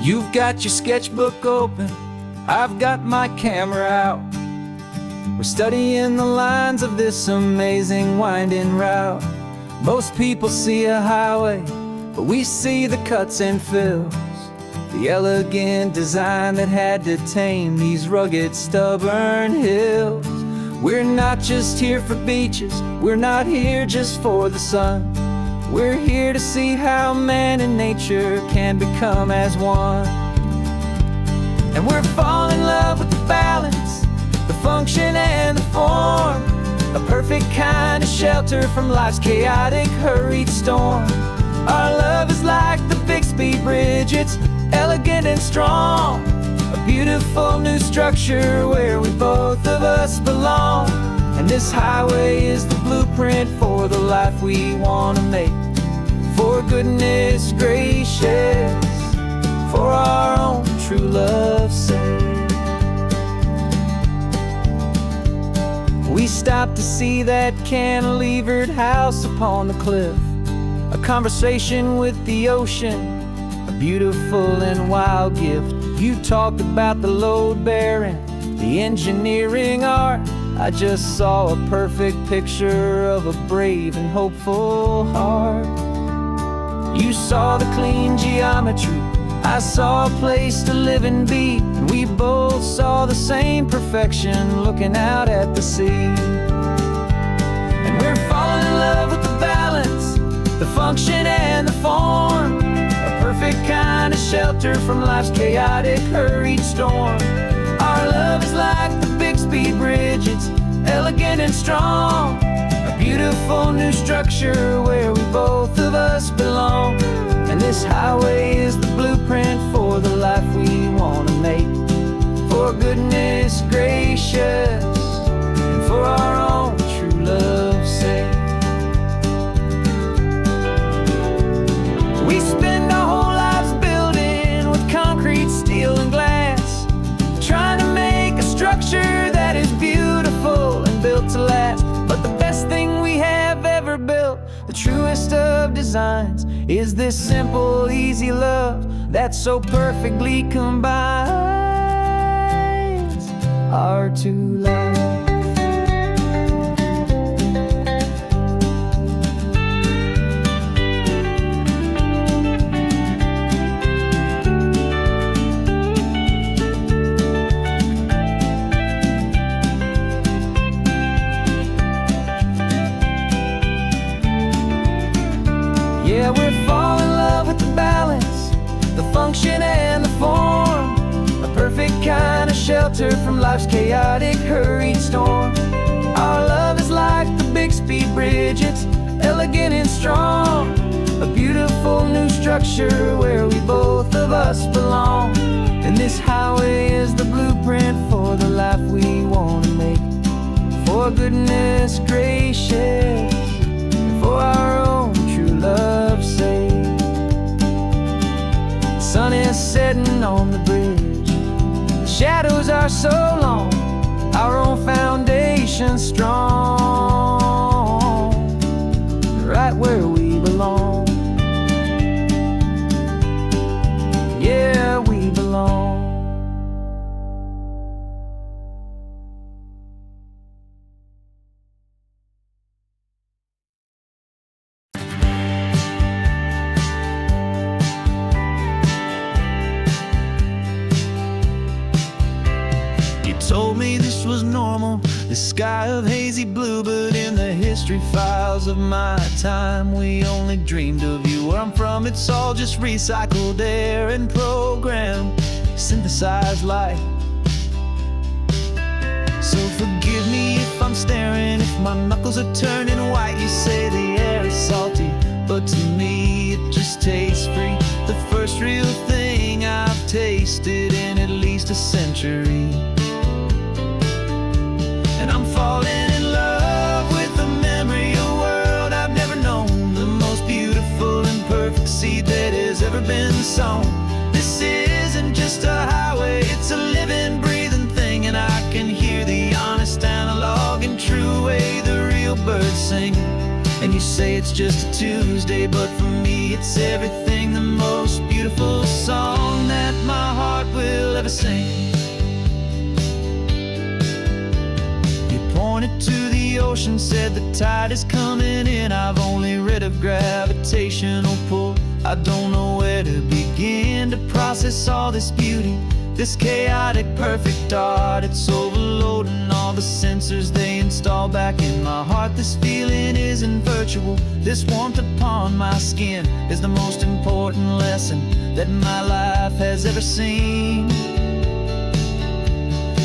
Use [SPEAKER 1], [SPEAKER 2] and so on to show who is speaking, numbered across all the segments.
[SPEAKER 1] You've got your sketchbook open, I've got my camera out. We're studying the lines of this amazing winding route. Most people see a highway, but we see the cuts and fills, the elegant design that had to tame these rugged, stubborn hills. We're not just here for beaches, we're not here just for the sun. We're here to see how man and nature can become as one. And we're falling in love with the balance, the function and the form, a perfect kind of shelter from life's chaotic, hurried storm. Our love is like the Bixby Bridge, it's elegant and strong, a beautiful new structure where we both of us belong. And this highway is the blueprint for the life we want to make. For goodness gracious, for our own true love's sake. We stopped to see that cantilevered house upon the cliff, a conversation with the ocean, a beautiful and wild gift. You talked about the load bearing, the engineering art. I just saw a perfect picture of a brave and hopeful heart. You saw the clean geometry, I saw a place to live and be, and we both saw the same perfection looking out at the sea. And we're falling in love with the balance, the function and the form, a perfect kind of shelter from life's chaotic, hurried storm. Our love is like the Bixby Bridge, it's elegant and strong, a beautiful new structure where we both of us belong. And this highway is the blueprint for the life we want to make. For goodness gracious, and for our own true love's sake. We spend our whole lives building with concrete, steel and glass, trying to make a structure that is beautiful and built to last. But the best thing we have ever built, the truest of designs, is this simple, easy love that so perfectly combines our two lives. Yeah, we're falling in love with the balance, the function and the form, a perfect kind of shelter from life's chaotic, hurried storm. Our love is like the Bixby Bridge, it's elegant and strong, a beautiful new structure where we both of us belong. And this highway is the blueprint for the life we want to make. For goodness gracious, and for our own true love's sake. The sun is setting on the bridge, the shadows are so long, our own foundation strong, right where we belong. Yeah, we belong.
[SPEAKER 2] Told me this was normal, this sky of hazy blue, but in the history files of my time, we only dreamed of you. Where I'm from, it's all just recycled air and programmed, synthesized light. So forgive me if I'm staring, if my knuckles are turning white. You say the air is salty, but to me it just tastes free. The first real thing I've tasted in at least a century. And I'm falling in love with the memory of a world I've never known, the most beautiful and perfect seed that has ever been sown. This isn't just a highway, it's a living, breathing thing, and I can hear the honest, analog and true way the real birds sing. And you say it's just a Tuesday, but for me it's everything, the most beautiful song that my heart will ever sing. You pointed to the ocean, said the tide is coming in. I've only read of gravitational pull. I don't know where to begin to process all this beauty, this chaotic, perfect art. It's overloading all the sensors they install back in my heart. This feeling isn't virtual. This warmth upon my skin is the most important lesson that my life has ever seen.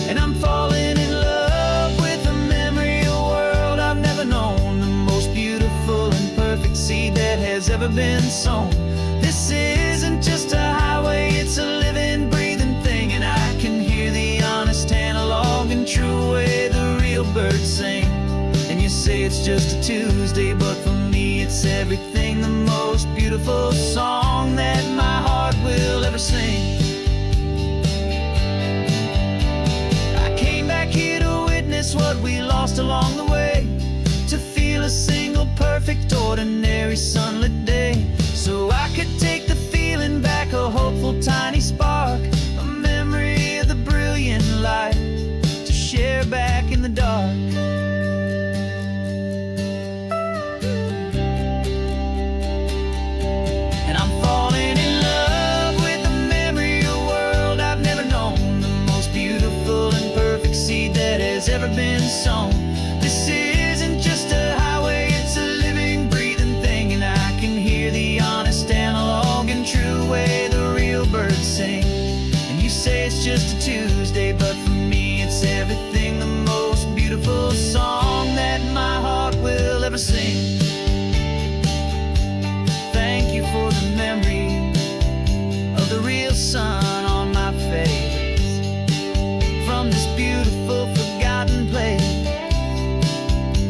[SPEAKER 2] And I'm falling in love with a memory, a world I've never known, the most beautiful and perfect seed that has ever been sown. This isn't just a highway, it's a living, breathing thing, and I can hear the honest analog and true way the real birds sing. And you say it's just a Tuesday, but for me it's everything, the most beautiful song that my heart will ever sing. I came back here to witness what we lost along the way, to feel a single perfect ordinary sunlit day, so I could take the feeling back, a hopeful tiny spark, a memory of the brilliant light to share back in the dark. And I'm falling in love with a memory, a world I've never known, the most beautiful and perfect seed that has ever been sown. This isn't just a highway, it's a living, breathing thing, and I can hear the honest analog and true way the real birds sing. And you say it's just a Tuesday, but for me it's everything, the most beautiful song that my heart will ever sing. Thank you for the memory of the real sun on my face, from this beautiful forgotten place.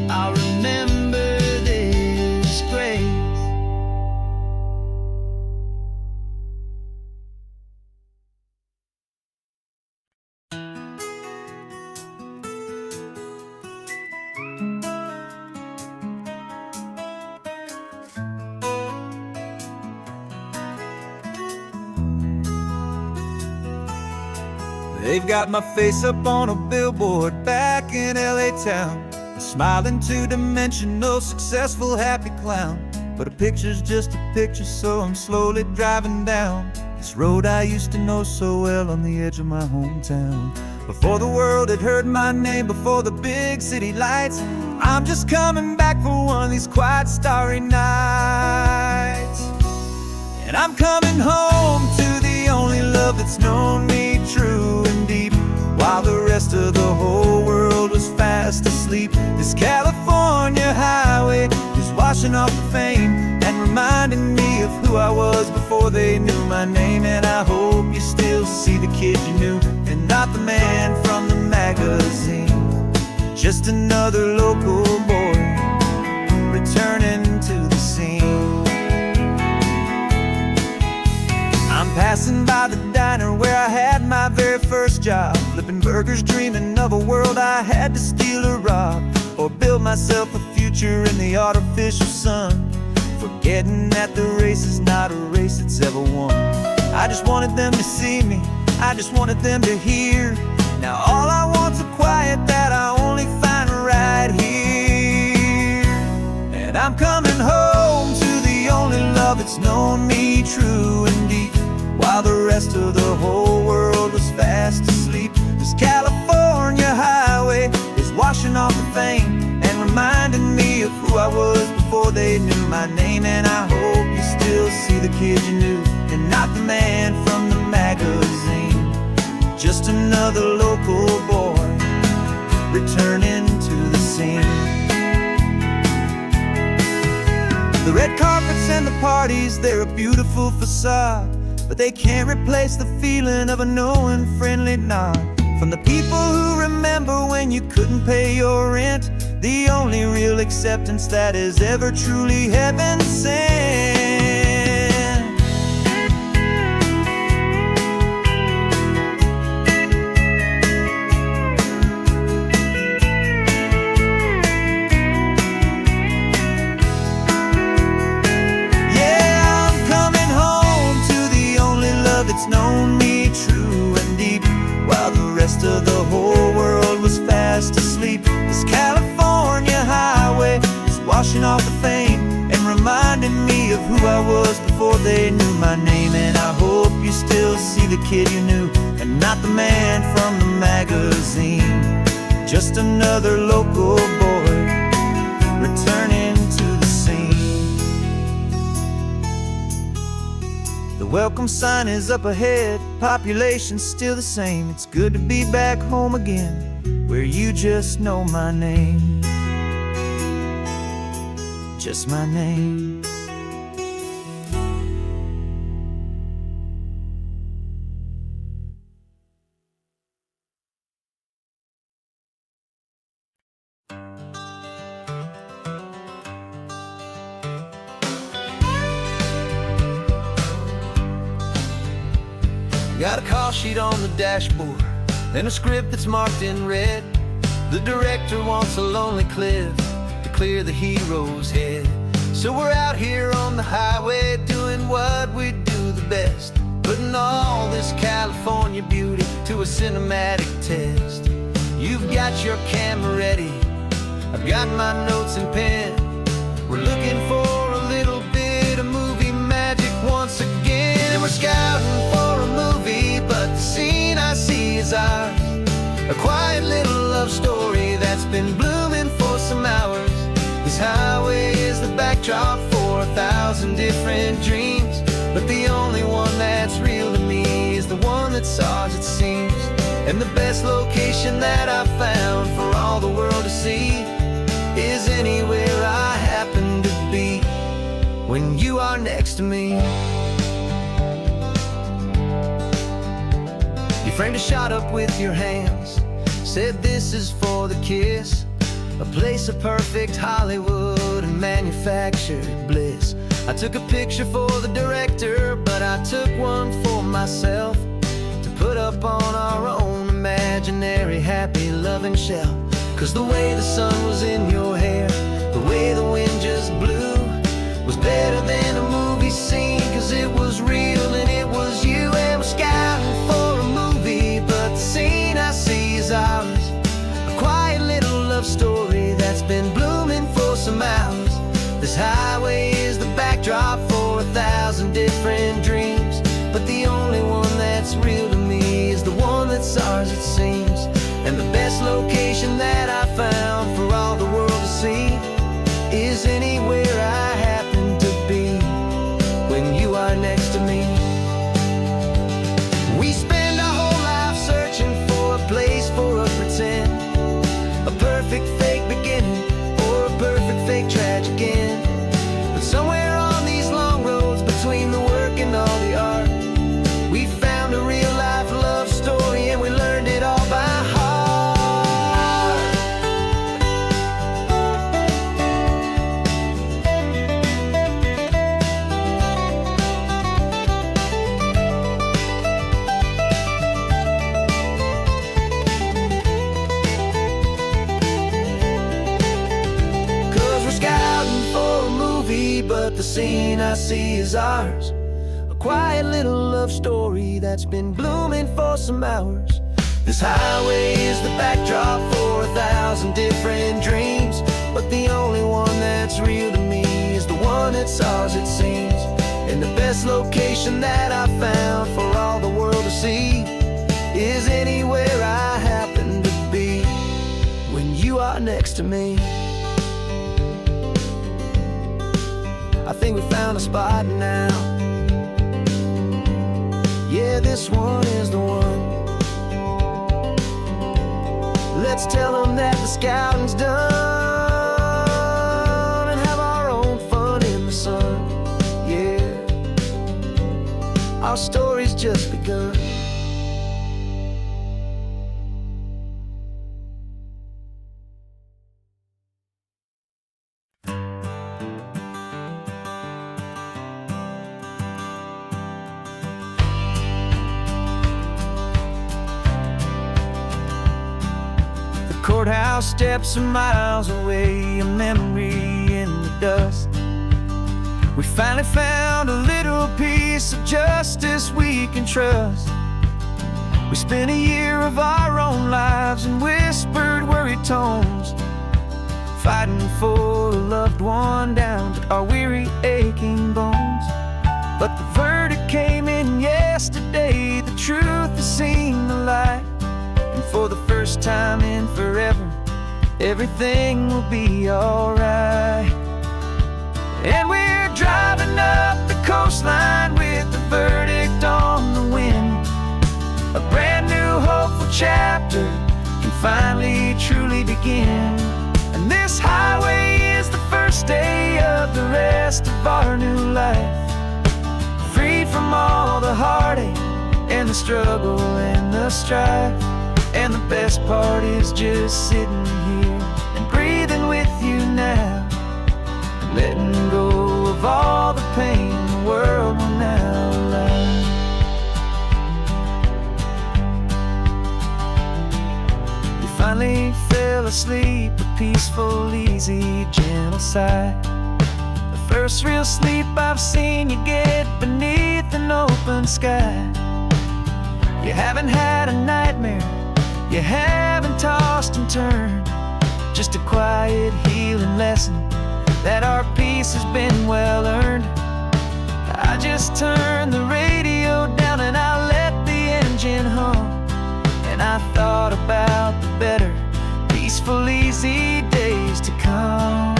[SPEAKER 2] I'll remember this grace.
[SPEAKER 1] They've got my face up on a billboard back in LA town, smiling two-dimensional, successful, happy clown. But a picture's just a picture, so I'm slowly driving down this road I used to know so well on the edge of my hometown. Before the world had heard my name, before the big city lights, I'm just coming back for one of these quiet, starry nights. And I'm coming home to the only love that's known me true and deep, while the rest of the whole world was fast asleep. This California highway is washing off the fame and reminding me of who I was before they knew my name. And I hope you still see the kid you knew, and not the man from the magazine, just another local boy returning to the scene. I'm passing by the diner where I had my very first job, flipping burgers, dreaming of a world I had to steal or rob, or build myself a future in the artificial sun, forgetting that the race is not a race that's ever won. I just wanted them to see me, I just wanted them to hear. Now all I want's a quiet that I only find right here. And I'm coming home to the only love that's known me true and deep, while the rest of the whole world was fast asleep. This California highway is washing off the fame and reminding me of who I was before they knew my name. And I hope you still see the kid you knew, and not the man from the magazine, just another local boy returning to the scene. The red carpets and the parties, they're a beautiful facade, but they can't replace the feeling of a knowing, friendly nod from the people who remember when you couldn't pay your rent, the only real acceptance that is ever truly heaven sent.
[SPEAKER 2] they knew my name. And I hope you still see the kid you knew, and not the man from the magazine. Just another local boy returning to the scene. The welcome sign is up ahead, population's still the same. It's good to be back home again, where you just know my name. Just my name. Got a call sheet on the dashboard and a script that's marked in red. The director wants a lonely cliff to clear the hero's head. So we're out here on the highway doing what we do the best, putting all this California beauty to a cinematic test. You've got your camera ready, I've got my notes and pen. We're looking for a little bit of movie magic once again. And we're scouting for a movie, but the scene I see is ours. A quiet little love story that's been blooming for some hours. This highway is the backdrop for 1,000 different dreams, but the only one that's real to me is the one that's ours, it seems. And the best location that I've found for all the world to see is anywhere I happen to be when you are next to me. You framed a shot up with your hands, said this is for the kiss, a place of perfect Hollywood and manufactured bliss. I took a picture for the director, but I took one for myself to put up on our own imaginary happy loving shelf. Cause the way the sun was in your hair, the way the wind just blew, was better than a movie scene, cause it was real and it was you. And we're scouting for a movie, but the scene I see is ours. A quiet little love story that's been blooming for some hours. This highway is the backdrop for 1,000 different dreams, but the only one that's real to me is the one that's ours, it seems. And the best location that I found for all the world to see is anywhere I happen to be when you are next to me. We spend our whole life searching for a place for a pretend, a perfect fake beginning or a perfect fake tragic end. But somewhere on these long roads between the work and all the art, we found a real life love story, and we learned it all by heart. But the scene I see is ours. A quiet little love story that's been blooming for some hours. This highway is the backdrop for 1,000 different dreams, but the only one that's real to me is the one that's ours, it seems. And the best location that I found for all the world to see is anywhere I happen to be when you are next to me. I think we found a spot now. Yeah, this one is the one. Let's tell them that the scouting's done and have our own fun in the sun. Yeah, our story's just begun. Courthouse steps are miles away, a memory in the dust. We finally found a little piece of justice we can trust. We spent a year of our own lives in whispered, worried tones, fighting for a loved one down to our weary, aching bones. But the
[SPEAKER 1] everything will be alright. And we're driving up the coastline with the verdict on the wind. A brand new hopeful chapter can finally truly begin. And this highway is the first day of the rest of our new life, freed from all the heartache and the struggle and the strife. And the best part is just sitting here and breathing with you now, and letting go of all the pain the world will now allow. You finally fell asleep, a peaceful, easy, gentle sigh. The first real sleep I've seen you get beneath an open sky. You haven't had a nightmare, you haven't tossed and turned, just a quiet healing lesson that our peace has been well earned. I just turned the radio down and I let the engine hum, and I thought about the better, peaceful, easy days to come.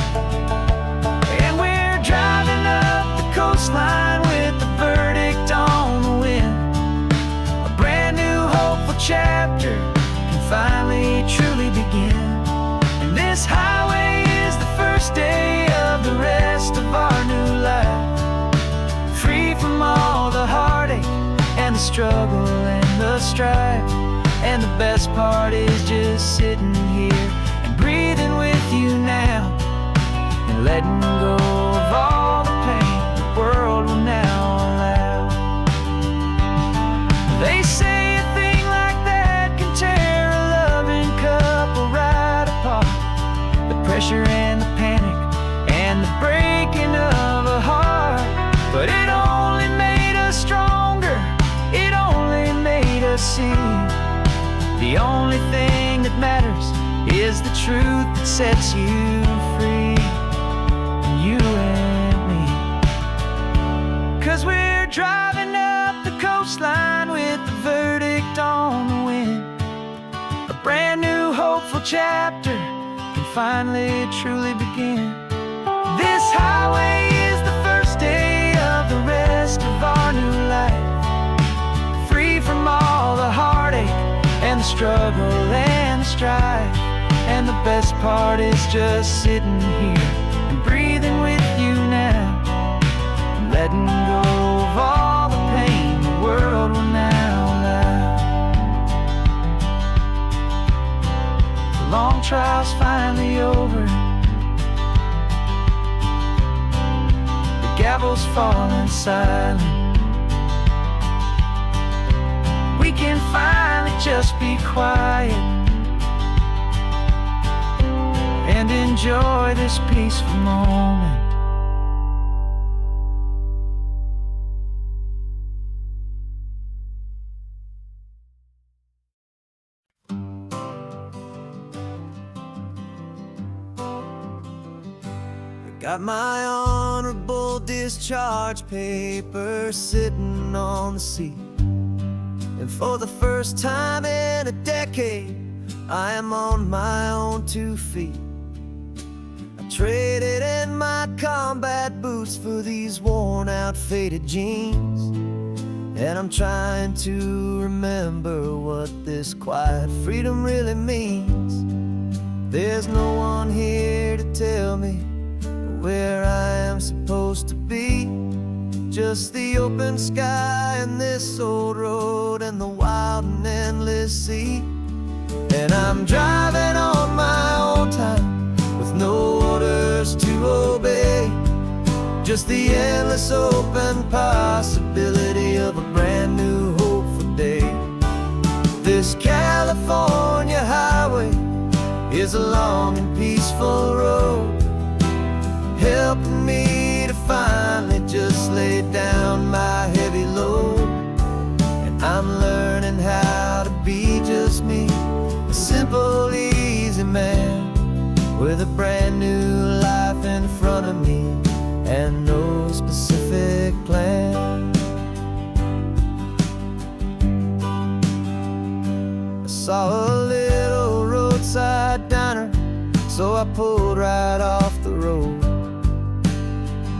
[SPEAKER 1] And we're driving up the coastline with the verdict on the wind. A brand new hopeful chapter finally truly begin. And this highway is the first day of the rest of our new life, free from all the heartache and the struggle and the strife. And the best part is just sitting here and breathing with you now, and letting go of all the pain the world will now allow. They say a thing like that can tear a loving couple right apart. The pressure and the panic and the breaking of a heart. But it only made us stronger, it only made us see the only thing that matters is the truth that sets you free, you and me. 'Cause we're driving up the coastline with the verdict on the wind. A brand new hopeful chapter can finally truly begin. This highway is the first day of the rest of our new life, free from all the heartache and the struggle and the strife. And the best part is just sitting here and breathing with you now, and letting go of all the pain the world will now allow. The long trial's finally over, the gavel's falling silent. We can finally just be quiet and enjoy this peaceful moment. I got my honorable discharge papers sitting on the seat, and for the first time in a decade, I am on my own 2 feet. I traded in my combat boots for these worn out faded jeans, and I'm trying to remember what this quiet freedom really means. There's no one here to tell me where I am supposed to be, just the open sky and this old road and the wild and endless sea. And I'm driving on my own time with no orders to obey, just the endless open possibility of a brand new hopeful day. This California highway is a long and peaceful road, helping me to finally just lay down my heavy load. And I'm learning how to be just me, a simple, easy man with a brand new life in front of me and no specific plan. I saw a little roadside diner
[SPEAKER 2] so I pulled right off the road.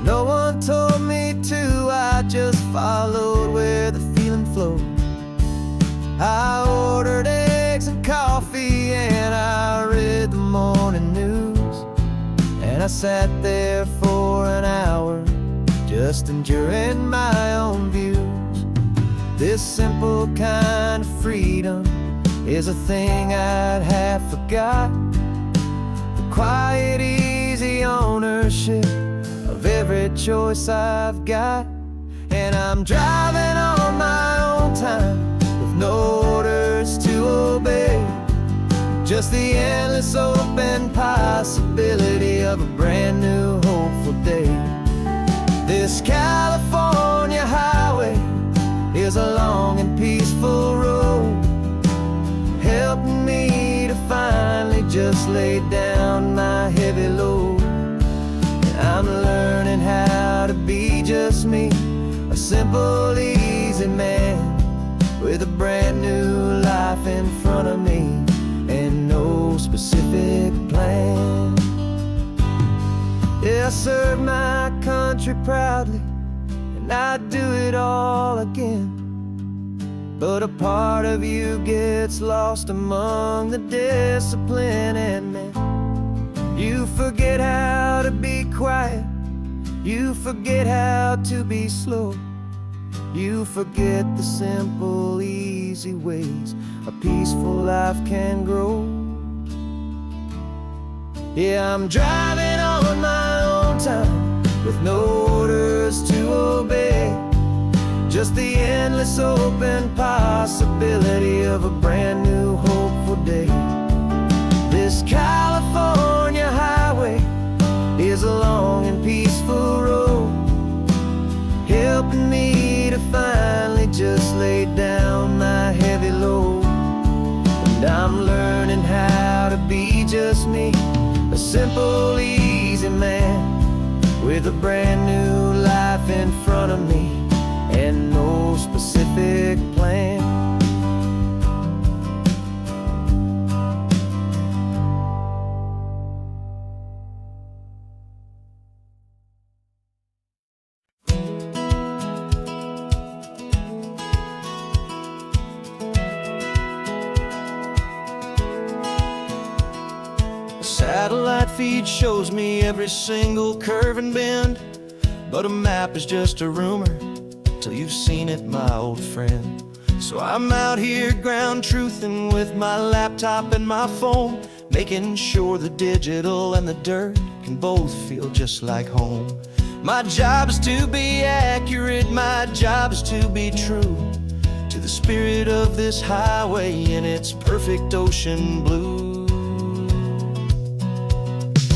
[SPEAKER 2] No one told me to, I just followed where the feeling flowed. I ordered eggs and coffee and I read the morning news. And I sat there for an hour, just enjoying my own views. This simple kind of freedom is a thing I'd have forgot. The quiet, easy ownership of every choice I've got. And I'm driving on my own time with no orders to obey, just the endless open possibility of a brand new hopeful day. This California highway is a long and peaceful road, helping me to finally just lay down my heavy load. And I'm learning how to be just me, a simple, easy man with a brand new life in front of me and no specific plan. Yeah, I serve my country proudly and I'd do it all again. But a part of you gets lost among the discipline and men. You forget how to be quiet, you forget how to be slow, you forget the simple, easy ways a peaceful life can grow. Yeah, I'm driving on my own time with no orders to obey, just the endless open possibility of a brand new hopeful day. This California highway is a long and peaceful road, helping me to finally just lay down my heavy load. And I'm learning how to be just me, a simple, easy man with a brand new life in front of me and no specific plan. Satellite feed shows me every single curve and bend, but a map is just a rumor till you've seen it, my old friend. So I'm out here ground truthing with my laptop and my phone, making sure the digital and the dirt can both feel just like home. My job is to be accurate, my job is to be true to the spirit of this highway in its perfect ocean blue.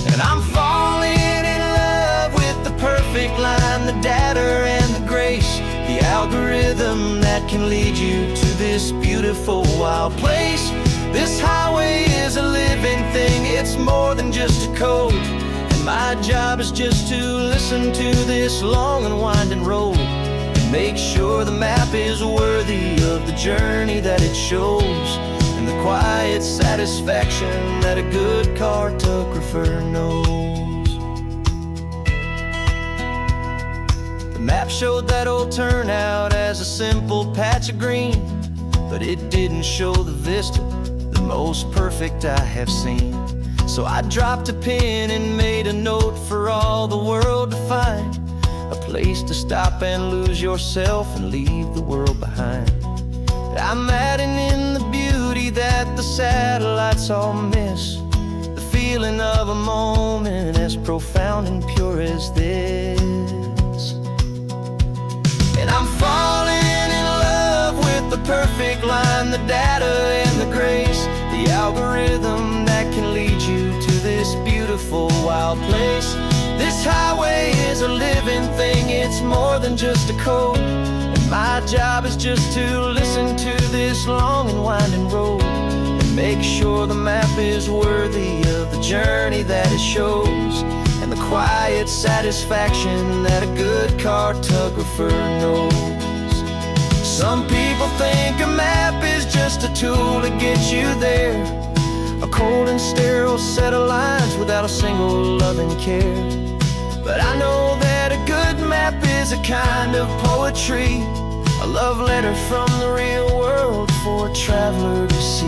[SPEAKER 2] And I'm falling in love with the perfect line, the data and the grace, the algorithm that can lead you to this beautiful wild place. This highway is a living thing, it's more than just a code. And my job is just to listen to this long and winding road and make sure the map is worthy of the journey that it shows, and the quiet satisfaction that a good cartographer knows. The map showed that old turnout as a simple patch of green, but it didn't show the vista, the most perfect I have seen. So I dropped a pin and made a note for all the world to find, a place to stop and lose yourself and leave the world behind. I'm adding in the beauty that the satellites all miss, the feeling of a moment as profound and pure as this. And I'm falling in love with the perfect line, the data and the grace, the algorithm that can lead you to this beautiful wild place. This highway is a living thing, it's more than just a code. And my job is just to listen to this long and winding road and make sure the map is worthy of the journey that it shows, and the quiet satisfaction that a good cartographer knows. Some people think a map is just a tool to get you there, a cold and sterile set of lines without a single loving care. But I know that a good map is a kind of poetry, a love letter from the real world for a traveler to see.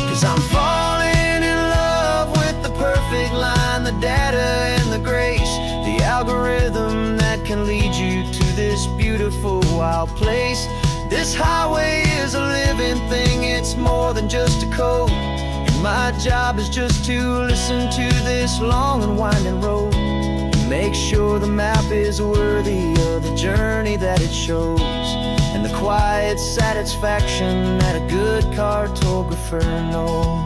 [SPEAKER 2] 'Cause I'm falling in love with the perfect line, the data and the grace, the algorithm that can lead you to this beautiful wild place. This highway is a living thing, it's more than just a code. And my job is just to listen to this long and winding road, and make sure the map is worthy of the journey that it shows, and the quiet satisfaction that a good cartographer knows.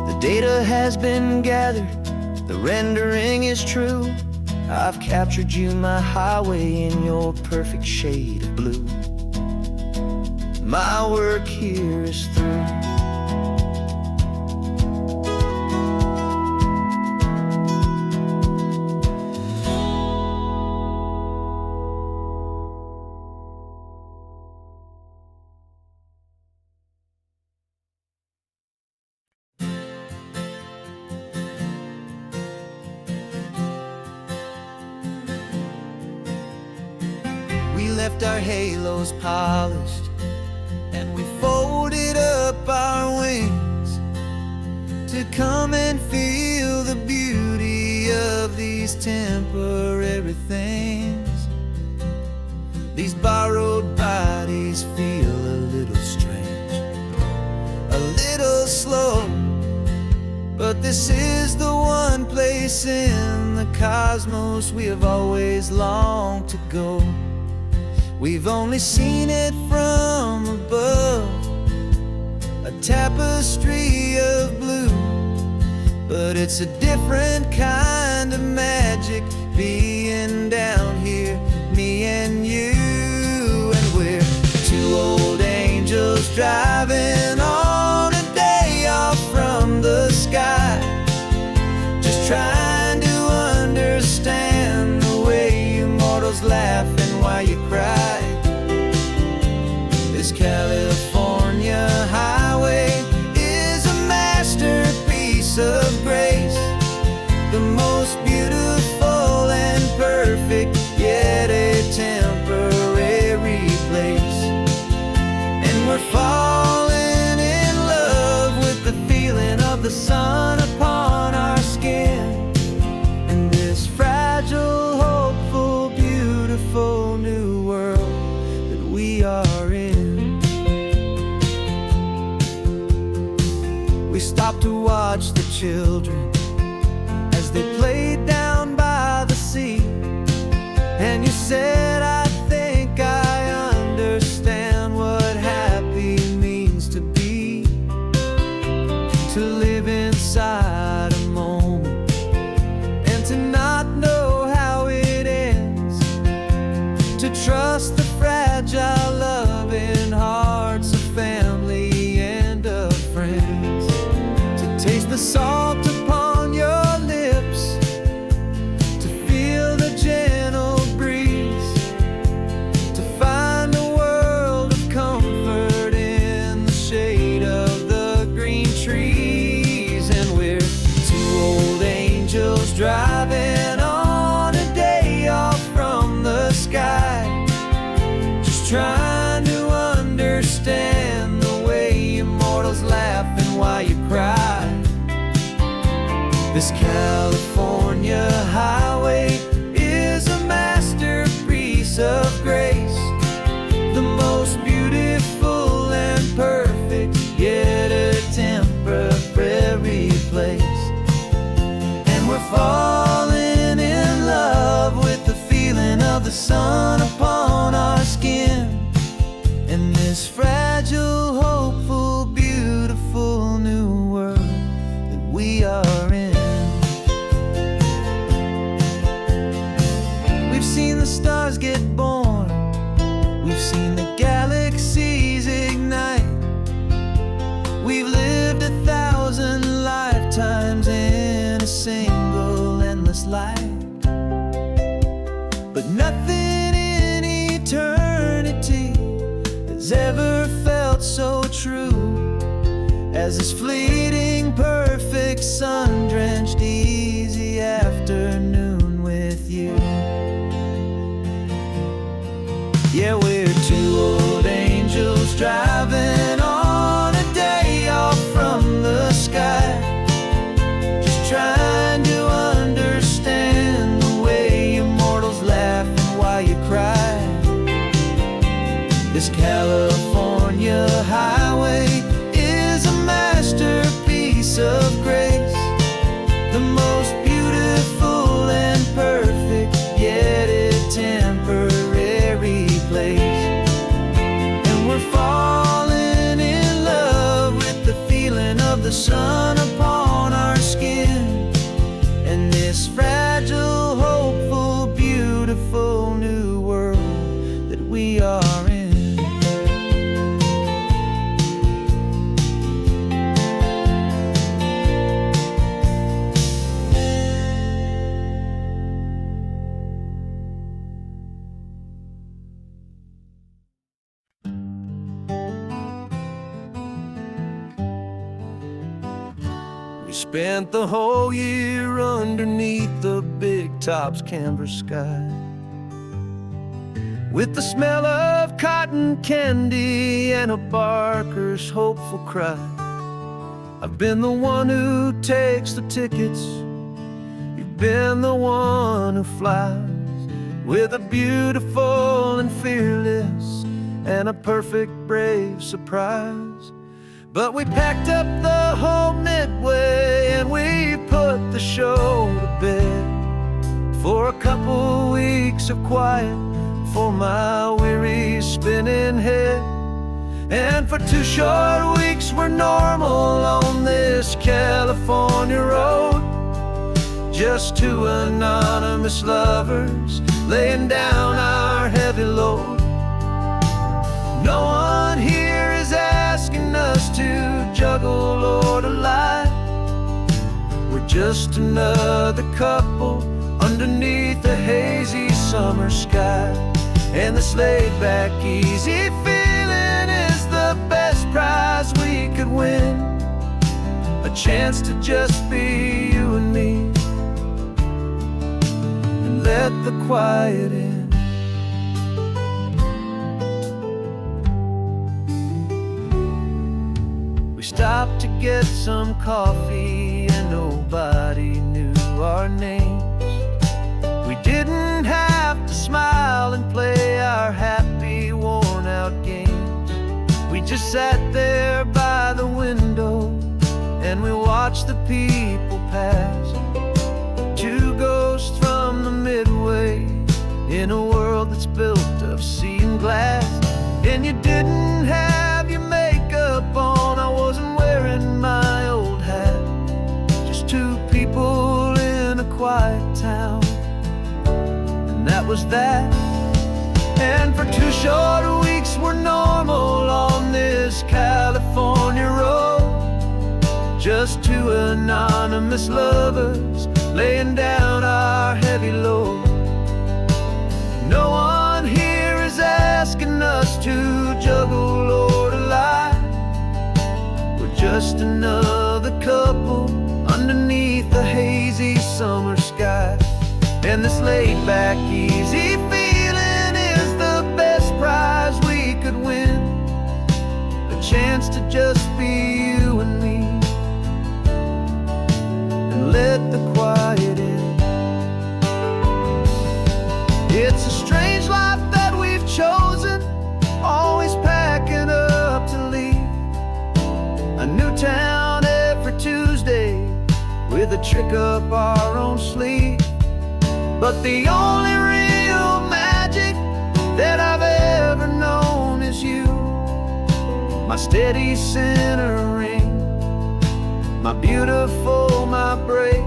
[SPEAKER 2] The data has been gathered, the rendering is true. I've captured you, my highway, in your perfect shade of blue. My work here is through. We left our halos polished, and we folded up our wings to come and feel the beauty of these temporary things. These borrowed bodies feel a little strange, a little slow, but this is the one place in the cosmos we have always longed to go. We've only seen it from above, a tapestry of blue, but it's a different kind of magic being down here, me and you. And we're two old angels driving on a day off from the sky, just trying to understand the way you mortals laugh and why you cry. This California highway is a masterpiece of grace, the most beautiful and perfect, yet a temporary place. And we're falling in love with the feeling of the sun upon our skin, in this fragile, hopeful, beautiful new world that we are in. We stopped to watch the children as they played down by the sea, and you said, I think I understand what happy means to be, to live inside a moment and to not know how it ends, to trust the fragile loving hearts of family and of friends, to taste the salt upon your lips, to feel the gentle breeze, to find a world of comfort in the shade of the green trees. And we're two old angels driving on a day off from the sky, just trying to understand the way you mortals laugh and why you cry. This California highway is a masterpiece of grace, the most beautiful and perfect, yet a temporary place. And we're falling in love with the feeling of the sun upon our skin, in this fragile, hopeful, beautiful new world that we are in. and the galaxies ignite. We've lived 1,000 lifetimes in a single endless life, but nothing in eternity has ever felt so true as this fleeting, perfect, sun-drenched, easy afternoon with you. Yeah, we're two old angels driving on a day off from the sky, just trying to understand the way you mortals laugh and why you cry. This California highway is a masterpiece of grace, the most beautiful and perfect, yet a temporary place. And we're falling in love with the feeling of the sun upon our skin, and this fragile, hopeful, beautiful new world that we are in. We spent the whole year underneath the big top's canvas sky, with the smell of cotton candy and a barker's hopeful cry. I've been the one who takes the tickets, you've been the one who flies, with a beautiful and fearless and a perfect brave surprise. But we packed up the whole Midway and we put the show to bed for a couple weeks of quiet for my weary spinning head. And for 2 short weeks we're normal on this California road, just 2 anonymous lovers laying down our heavy load. No one here is asking us to juggle or to lie. We're just another couple underneath a hazy summer sky. And this laid-back, easy feeling is the best prize we could win, a chance to just be you and me, and let the quiet in. We stopped to get some coffee and nobody knew our names. We didn't have to smile and play our happy, worn-out games. We just sat there by the window and we watched the people pass, 2 ghosts from the Midway in a world that's built of sea and glass. And you didn't have your makeup on, I wasn't wearing my old hat, just 2 people in a quiet town, and that was that. And for 2 short weeks we're normal on this California road, just 2 anonymous lovers laying down our heavy load. No one here is asking us to juggle or to lie. We're just another couple underneath the hazy summer sky. And this laid-back, easy feeling is the best prize we could win, a chance to just be you and me, and let the quiet in. It's a strange life that we've chosen, always packing up to leave a new town every Tuesday with a trick up our own sleeve. But the only real magic that I've ever known is you, my steady centering, my beautiful, my brave,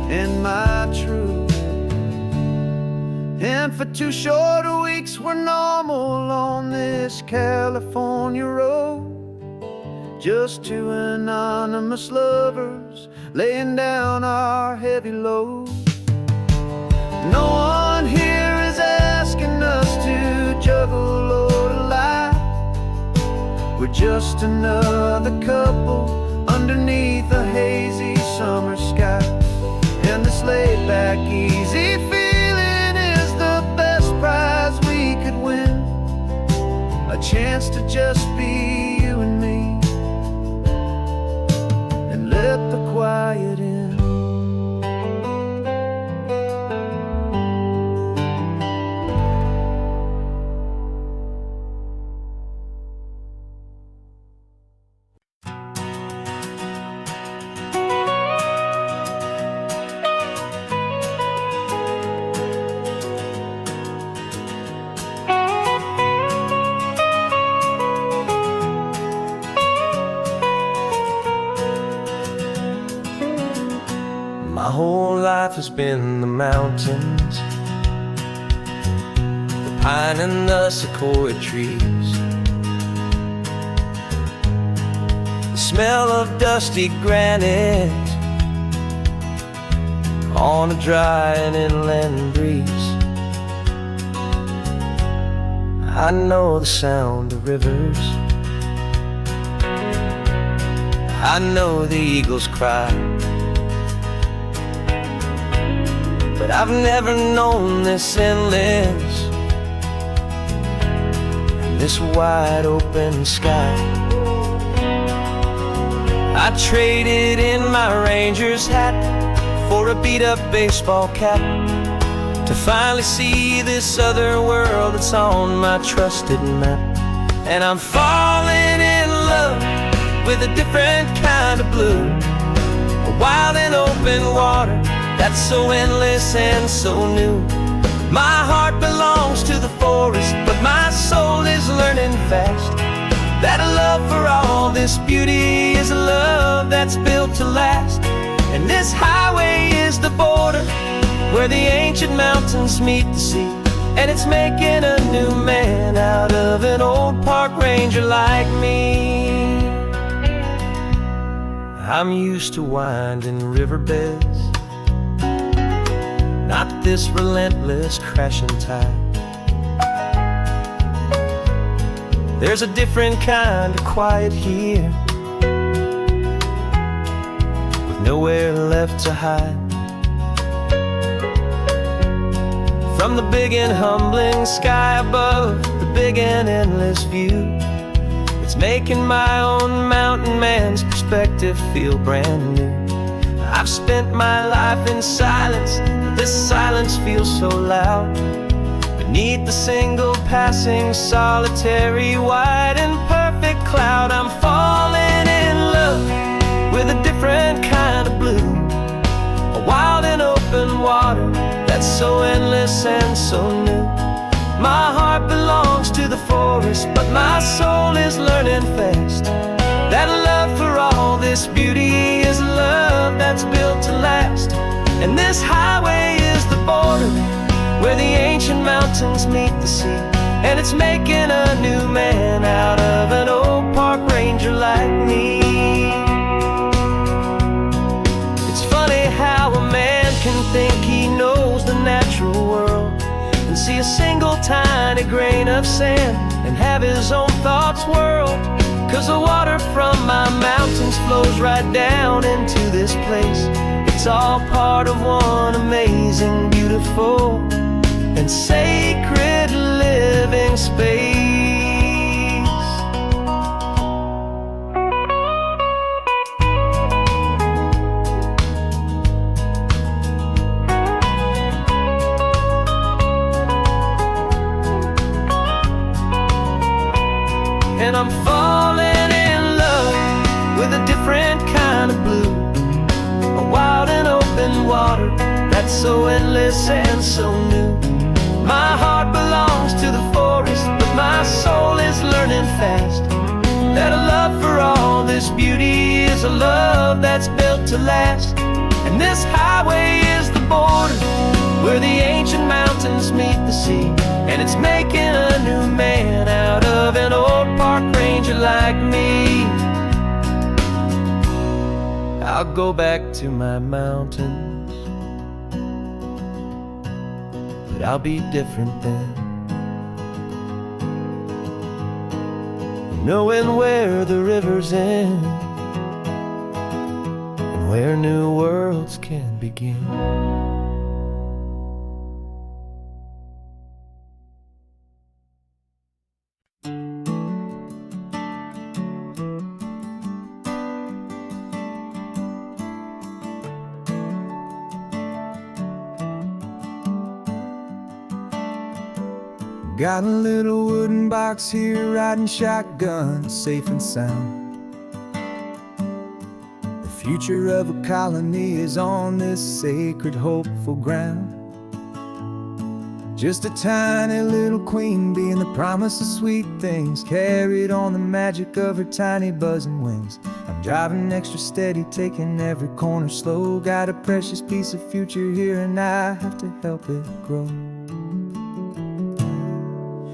[SPEAKER 2] and my true. And for 2 short weeks we're normal on this California road. Just 2 anonymous lovers laying down our heavy load. No one here is asking us to juggle or to lie. We're just another couple underneath a hazy summer sky. And this laid back, easy feeling is the best prize we could win. A chance to just be you and me, and let the quiet in.
[SPEAKER 3] My whole life has been the mountains, the pine and the sequoia trees, the smell of dusty granite on a dry and inland breeze. I know the sound of rivers, I know the eagles cry, but I've never known this endless, this wide open sky. I traded in my Ranger's hat for a beat-up baseball cap to finally see this other world that's on my trusted map. And I'm falling in love with a different kind of blue, a wild and open water that's so endless and so new. My heart belongs to the forest, but my soul is learning fast that a love for all this beauty is a love that's built to last. And this highway is the border where the ancient mountains meet the sea, and it's making a new man out of an old park ranger like me. I'm used to winding riverbeds, not this relentless crashing tide. There's a different kind of quiet here, with nowhere left to hide. From the big and humbling sky above, the big and endless view, it's making my own mountain man's perspective feel brand new. I've spent my life in silence, this silence feels so loud. Beneath the single passing solitary white and perfect cloud, I'm falling in love with a different kind of blue, a wild and open water that's so endless and so new. My heart belongs to the forest, but my soul is learning fast that a love for all this beauty is a love that's built to last. And this highway is the border where the ancient mountains meet the sea, and it's making a new man out of an old park ranger like me. It's funny how a man can think he knows the natural world and see a single tiny grain of sand and have his own thoughts whirled. 'Cause the water from my mountains flows right down into this place. It's all part of one amazing, beautiful, and sacred living space. And I'm falling in love with a different kind of blue, a wild and open water that's so endless and so new. My heart belongs to the forest, but my soul is learning fast that a love for all this beauty is a love that's built to last. And this highway is the border where the ancient mountains meet the sea, and it's making a new man out of an old park ranger like me. I'll go back to my mountains, but I'll be different then, knowing where the rivers end and where new worlds can begin.
[SPEAKER 1] Got a little wooden box here, riding shotgun, safe and sound. The future of a colony is on this sacred, hopeful ground. Just a tiny little queen bee and the promise of sweet things, carried on the magic of her tiny buzzing wings. I'm driving extra steady, taking every corner slow. Got a precious piece of future here and I have to help it grow.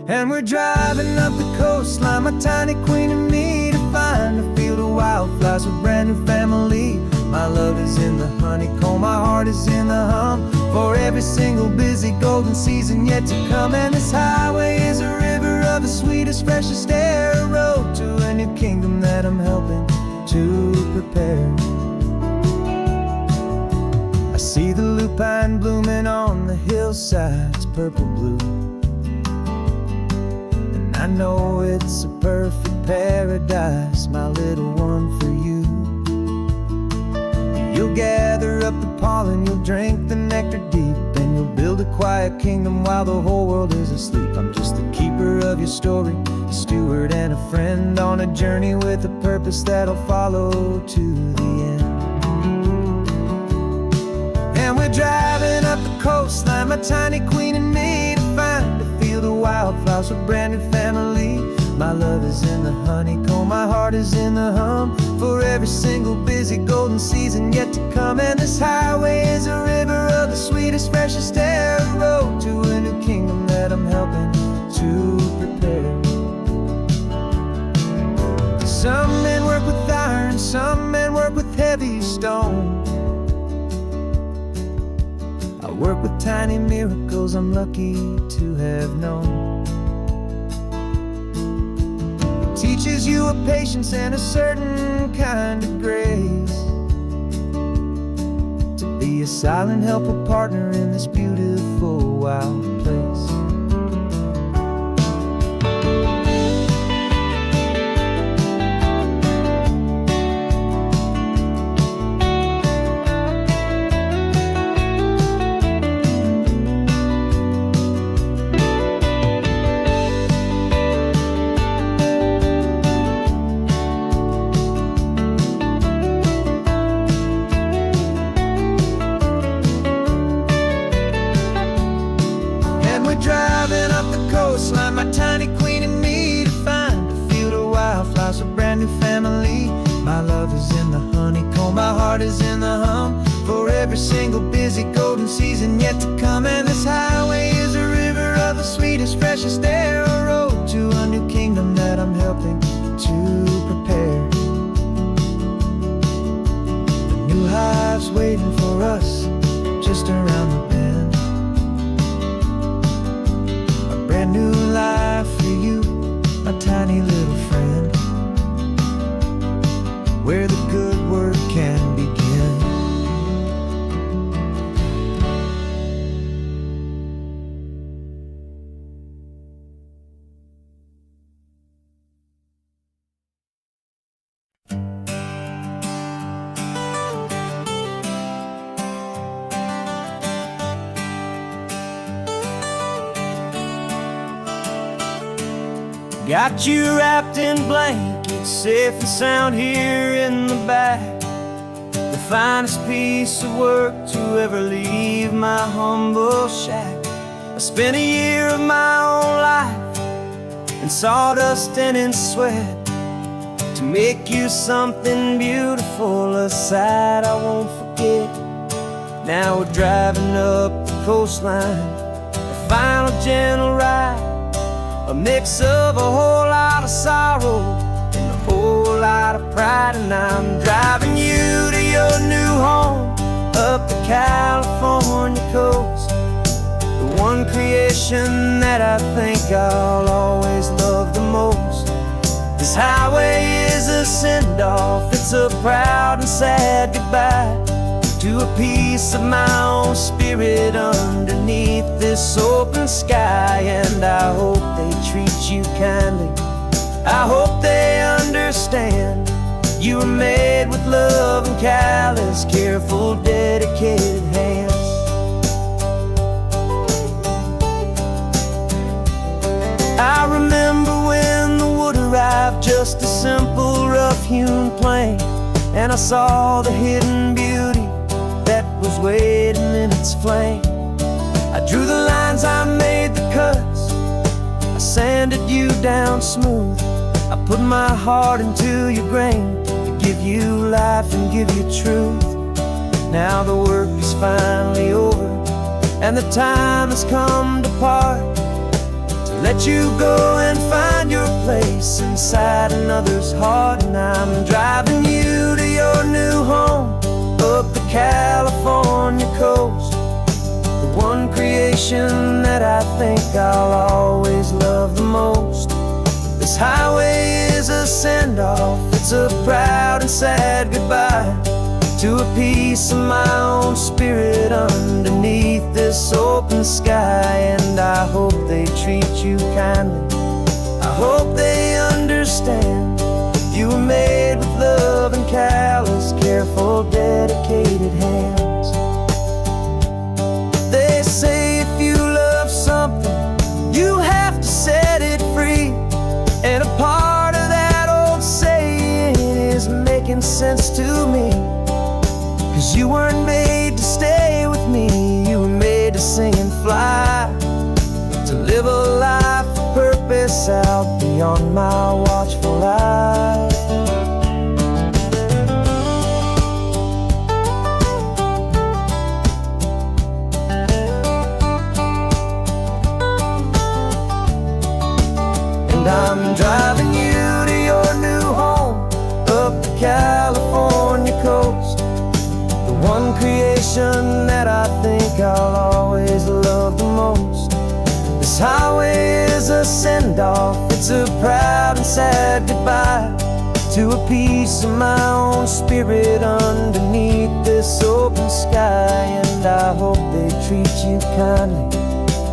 [SPEAKER 1] And we're driving up the coastline, my tiny queen and me, to find a field of wildflowers, a brand new family. My love is in the honeycomb, my heart is in the hum, for every single busy golden season yet to come. And this highway is a river of the sweetest, freshest air, a road to a new kingdom that I'm helping to prepare. I see the lupine blooming on the hillsides, purple blue. I know it's a perfect paradise, my little one, for you. You'll gather up the pollen, you'll drink the nectar deep, and you'll build a quiet kingdom while the whole world is asleep. I'm just the keeper of your story, a steward and a friend, on a journey with a purpose that'll follow to the end. And we're driving up the coastline, my tiny queen and me, to find a field of wildflowers, a brand new family. My love is in the honeycomb, my heart is in the hum, for every single busy golden season yet to come. And this highway is a river of the sweetest, freshest air, a road to a new kingdom that I'm helping to prepare. Some men work with iron, some men work with heavy stone. I work with tiny miracles I'm lucky to have known. It teaches you a patience and a certain kind of grace, to be a silent helper partner in this beautiful wild place. Driving up the coastline, my tiny queen and me, to find a field of wildflowers, a brand new family. My love is in the honeycomb, my heart is in the hum, for every single busy golden season yet to come. And this highway is a river of the sweetest, freshest air, a road to a new kingdom that I'm helping to prepare. The new hive's waiting for us just around the bend. New life for you, my tiny little friend, where the good work can begin.
[SPEAKER 3] Got you wrapped in blankets, safe and sound here in the back. The finest piece of work to ever leave my humble shack. I spent a year of my own life in sawdust and in sweat to make you something beautiful, a sight I won't forget. Now we're driving up the coastline, a final gentle ride, a mix of a whole lot of sorrow and a whole lot of pride. And I'm driving you to your new home up the California coast, the one creation that I think I'll always love the most. This highway is a send-off, it's a proud and sad goodbye to a piece of my own spirit underneath this open sky. And I hope they treat you kindly, I hope they understand you were made with love and callous, careful, dedicated hands. I remember when the wood arrived, just a simple rough-hewn plank, and I saw the hidden beauty that was waiting in its flank. I drew the lines, I made the cuts, I sanded you down smooth. I put my heart into your grain to give you life and give you truth. Now the work is finally over, and the time has come to part, to let you go and find your place inside another's heart. And I'm driving you to your new home up the California coast, the one creation that I think I'll always love the most. This highway is a send-off, it's a proud and sad goodbye to a piece of my own spirit underneath this open sky. And I hope they treat you kindly, I hope they understand you were made with love and callous, careful, dedicated hands. They say if you love something, you have to set it free. And a part of that old saying is making sense to me, 'cause you weren't made to stay with me, you were made to sing and fly, to live a life of purpose out beyond my watchful eye. And I'm driving you to your new home up the California coast, the one creation that I think I'll always love the most. This highway is a send-off, it's a proud and sad goodbye to a piece of my own spirit underneath this open sky. And I hope they treat you kindly,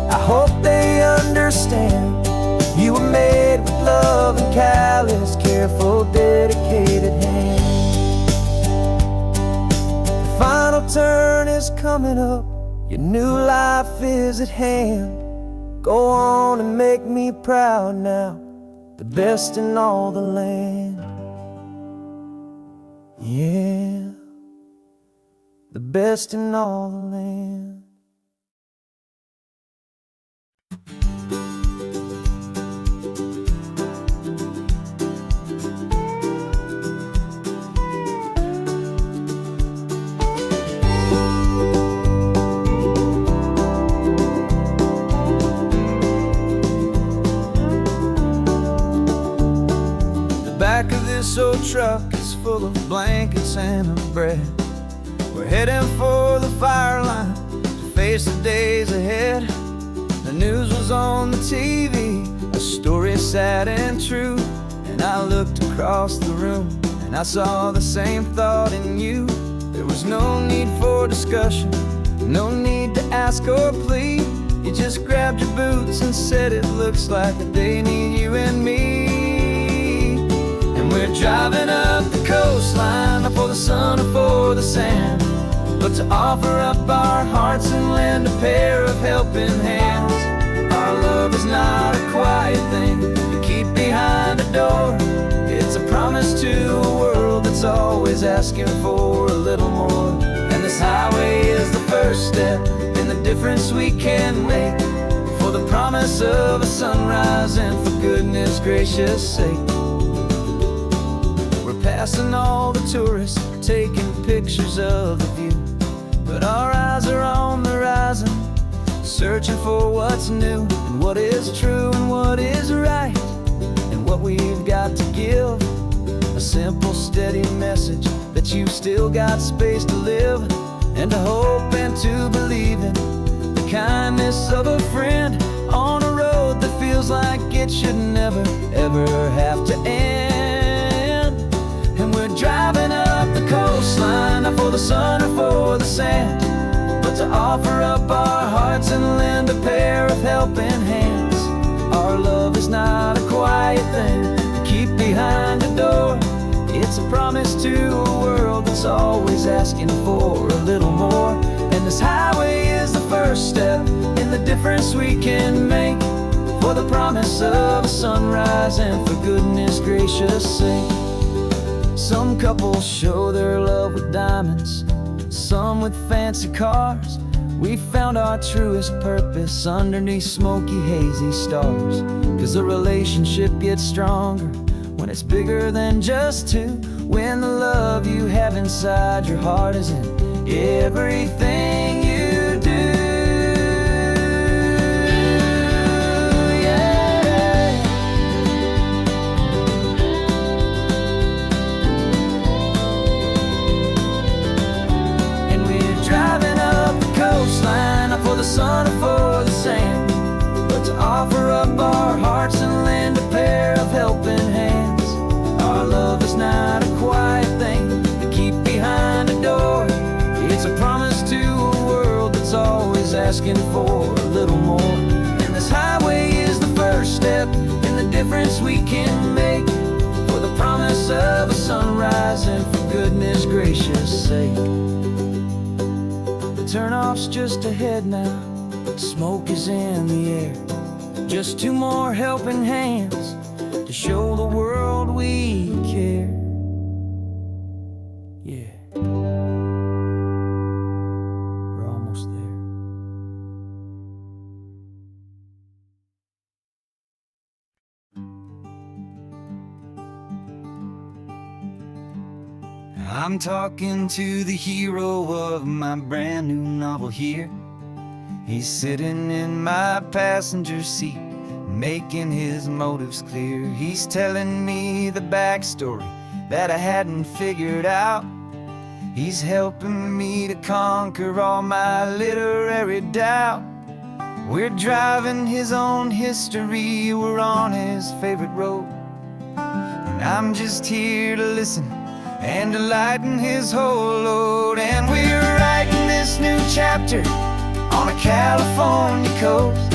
[SPEAKER 3] I hope they understand you were made with love and callous, careful, dedicated hands. The final turn is coming up, your new life is at hand. Go on and make me proud now, the best in all the land. Yeah, the best in all the land.
[SPEAKER 1] Back of this old truck is full of blankets and of bread. We're heading for the fire line to face the days ahead. The news was on the TV, a story sad and true. And I looked across the room and I saw the same thought in you. There was no need for discussion, no need to ask or plead. You just grabbed your boots and said it looks like the day need you and me. We're driving up the coastline, not for the sun or for the sand, but to offer up our hearts and lend a pair of helping hands. Our love is not a quiet thing you keep behind a door. It's a promise to a world that's always asking for a little more. And this highway is the first step in the difference we can make, for the promise of a sunrise and for goodness gracious sake. Passing all the tourists, taking pictures of the view, but our eyes are on the horizon, searching for what's new, and what is true, and what is right, and what we've got to give. A simple, steady message that you've still got space to live, and to hope and to believe in the kindness of a friend on a road that feels like it should never, ever have to end. And we're driving up the coastline, not for the sun or for the sand, but to offer up our hearts and lend a pair of helping hands. Our love is not a quiet thing to keep behind the door. It's a promise to a world that's always asking for a little more. And this highway is the first step in the difference we can make, for the promise of a sunrise and for goodness gracious sake. Some couples show their love with diamonds, some with fancy cars. We found our truest purpose underneath smoky, hazy stars. 'Cause a relationship gets stronger when it's bigger than just two, when the love you have inside your heart is in everything you do. Yeah. And we're driving up the coastline, not for the sun or for the sand, but to offer up our hearts and lend a pair of helping hands. Our love is not a quiet thing to keep behind a door. It's a promise to a world that's always asking for a little more. And this highway is the first step in the difference we can make, for the promise of a sunrise and for goodness gracious sake. The turnoff's just ahead now, smoke is in the air. Just two more helping hands to show the world we care. Yeah. We're almost there. I'm talking to the hero of my brand new novel here. He's sitting in my passenger seat, making his motives clear. He's telling me the backstory that I hadn't figured out. He's helping me to conquer all my literary doubt. We're driving his own history, we're on his favorite road, and I'm just here to listen and to lighten his whole load. And we're writing this new chapter on a California coast,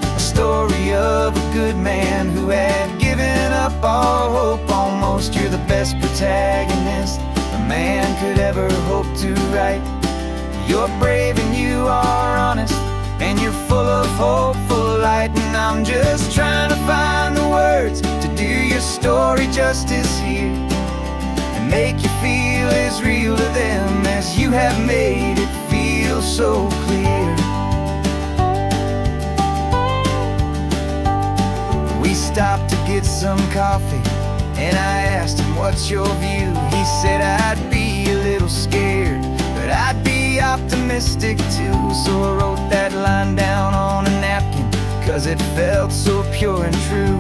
[SPEAKER 1] a story of a good man who had given up all hope almost. You're the best protagonist a man could ever hope to write. You're brave and you are honest, and you're full of hopeful light. And I'm just trying to find the words to do your story justice here, and make you feel as real to them as you have made it feel so clear. We stopped to get some coffee, and I asked him, what's your view? He said, I'd be a little scared, but I'd be optimistic too. So I wrote that line down on a napkin, 'cause it felt so pure and true.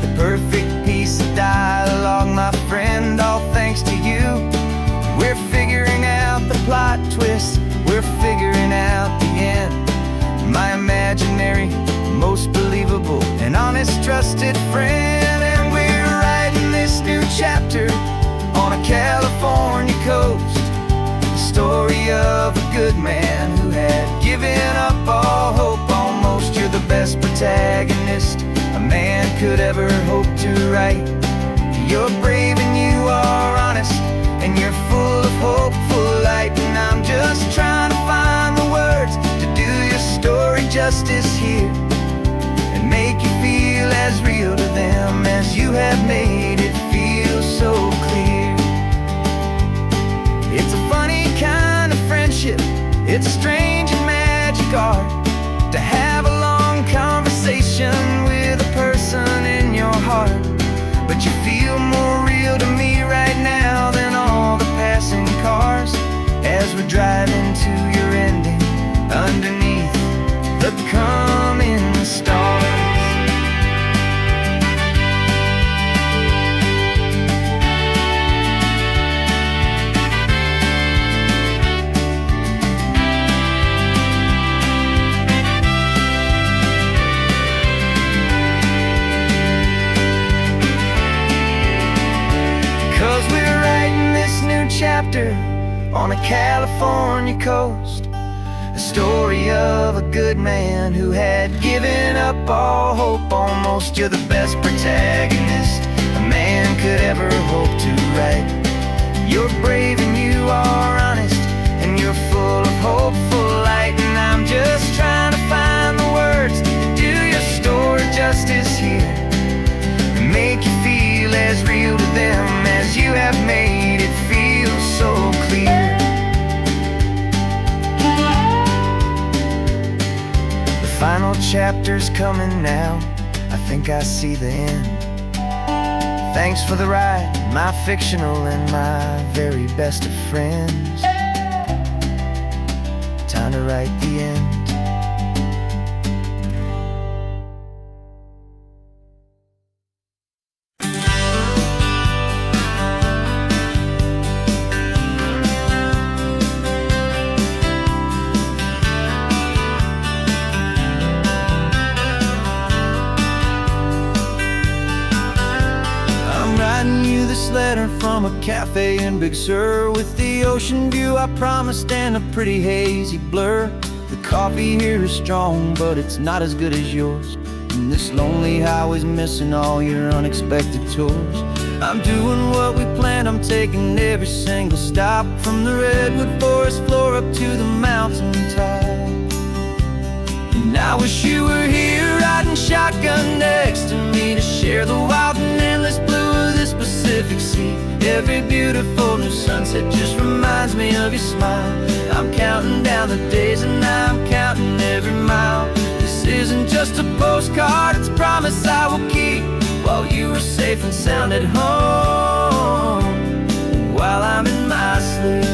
[SPEAKER 1] The perfect piece of dialogue, my friend, all thanks to you. We're figuring out the plot twist, we're figuring out the end. My imaginary, most believable and honest trusted friend. And we're writing this new chapter on a California coast, the story of a good man who had given up all hope almost. You're the best protagonist a man could ever hope to write. You're brave and you are honest, and you're full of hopeful light. And I'm just trying to find the words to do your story justice here, and make you feel as real to them as you have made it feel so clear. It's a funny kind of friendship, it's a strange and magic art to have a long conversation with a person in your heart. But you feel more real to me right now than all the passing cars, as we're driving to your ending underneath
[SPEAKER 2] chapter on a California coast. A story of a good man who had given up all hope almost. You're the best protagonist a man could ever hope to write. You're brave and you are honest, and you're full of hopeful light. And I'm just trying to find the words to do your story justice here, and make you feel as real to them as you have made it feel so clear. The final chapter's coming now, I think I see the end. Thanks for the ride, my fictional and my very best of friends. Time to write the end. Letter from a cafe in Big Sur, with the ocean view I promised and a pretty hazy blur. The coffee here is strong, but it's not as good as yours, and this lonely highway's missing all your unexpected tours. I'm doing what we planned, I'm taking every single stop, from the redwood forest floor up to the mountain top. And I wish you were here riding shotgun next to me, to share the wild and endless blue of this Pacific Sea. Every beautiful new sunset just reminds me of your smile. I'm counting down the days and I'm counting every mile. This isn't just a postcard, it's a promise I will keep, while you are safe and sound at home, and while I'm in my sleep.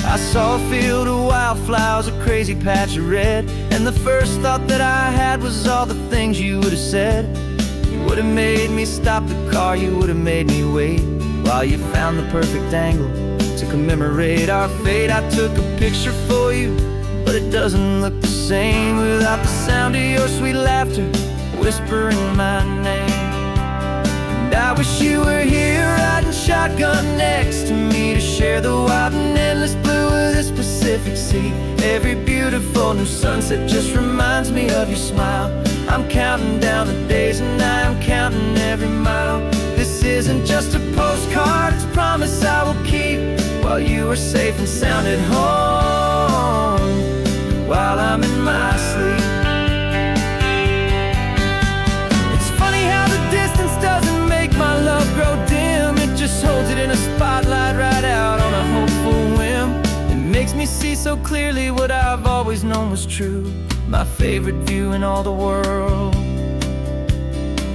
[SPEAKER 2] I saw a field of wildflowers, a crazy patch of red, and the first thought that I had was all the things you would have said. You would have made me stop the car, you would have made me wait, while you found the perfect angle to commemorate our fate. I took a picture for you, but it doesn't look the same without the sound of your sweet laughter whispering my name. And I wish you were here riding shotgun next to me, to share the wild and endless blue of this Pacific Sea. Every beautiful new sunset just reminds me of your smile. I'm counting down the days and I'm counting every mile. This isn't just a postcard, it's a promise I will keep, while you are safe and sound at home, while I'm in my sleep. It's funny how the distance doesn't make my love grow dim, it just holds it in a spotlight right out on a hopeful whim. It makes me see so clearly what I've always known was true. My favorite view in all the world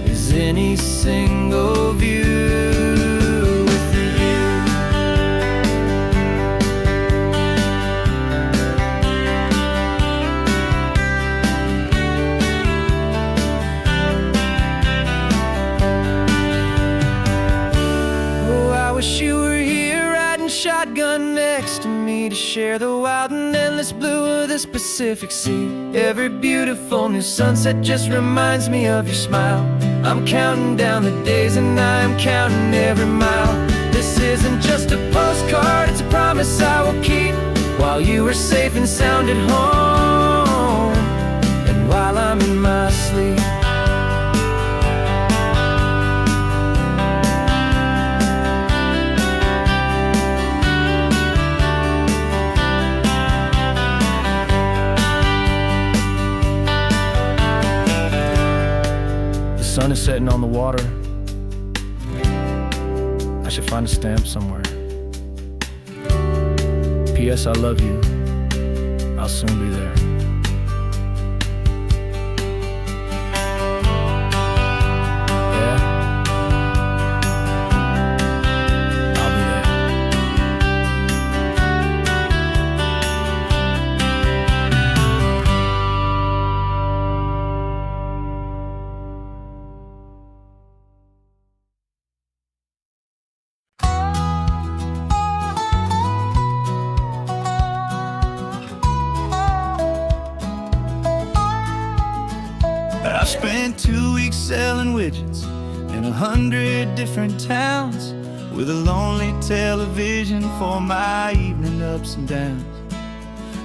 [SPEAKER 2] is any single view with you. Oh, I wish you were here riding shotgun next to me, to share the wild and endless blue of this Pacific Sea. Every beautiful new sunset just reminds me of your smile. I'm counting down the days and I'm counting every mile. This isn't just a postcard, it's a promise I will keep, while you are safe and sound at home, and while I'm in my sleep. The sun is setting on the water. I should find a stamp somewhere. P.S. I love you. I'll soon be there. Yeah? I'll be there. I spent 2 weeks selling widgets in 100 different towns, with a lonely television for my evening ups and downs.